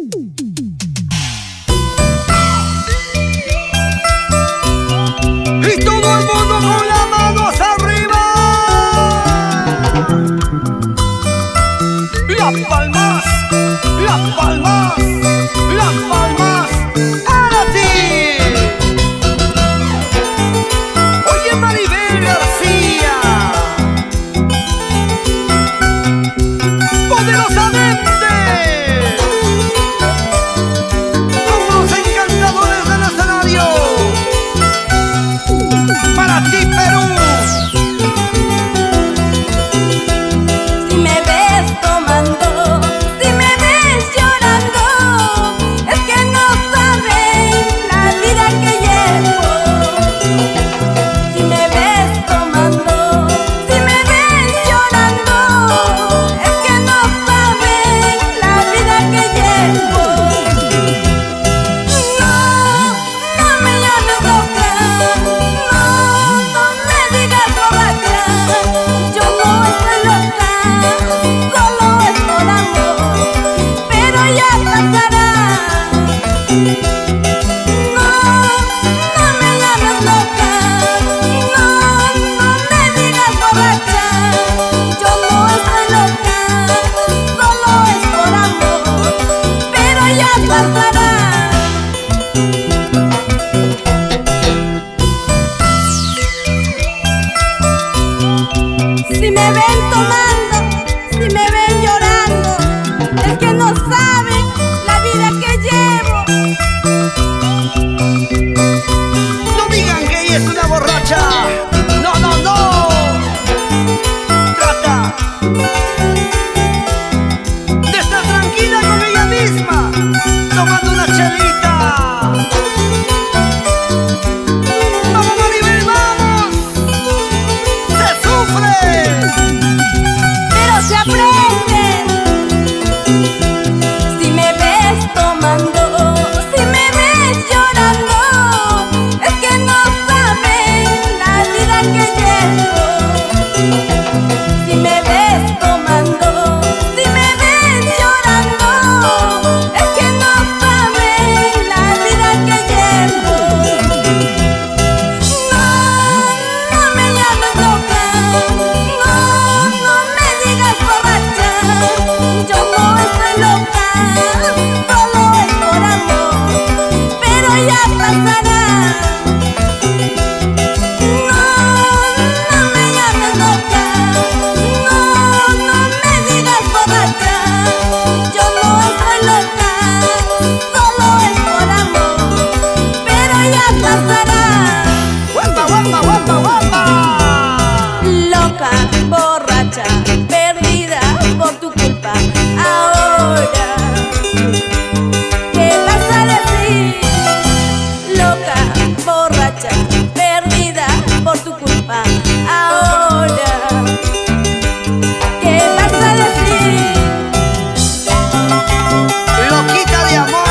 Y todo el mundo con las manos arriba. Las palmas, las palmas, las palmas para ti. Oye, Maribel García, poderosamente, como los encantadores del escenario. Para ti, Perú. Si me ves tomando, si me ves llorando, es que no sabes la vida que llevo. Si me ves tomando, si me ves llorando, es que no sabes la vida que llevo. No me llames loca, no me digas borracha. Yo no estoy loca, solo es por amor, pero ya pasará. No me llames loca, no me digas borracha. Yo no estoy loca, solo es por amor, pero ya pasará. Si me ven tomando, si me ven llorando, es que no saben la vida que llevo. No digan que ella es una borracha. No, no, no. Trata de estar tranquila con ella misma, tomando una chelita. Vamos, Maribel, vamos. Se sufre, Pero se aprende. Si me ves tomando, si me ves llorando, es que no saben la vida que llevo. Si me ves tomando, si me ves llorando, es que no saben la vida que llevo. No me llames loca, no me digas borracha. Yo no estoy loca, solo es por amor, pero ya pasará. No me llames loca, no me digas borracha. Yo no estoy loca, solo es por amor, pero ya pasará. guapa, guapa, guapa, guapa. Loca, borracha, perdida por tu culpa. Ahora, ¿qué vas a decir? Loca, borracha, perdida por tu culpa. Ahora, ¿qué vas a decir? Loquita de amor.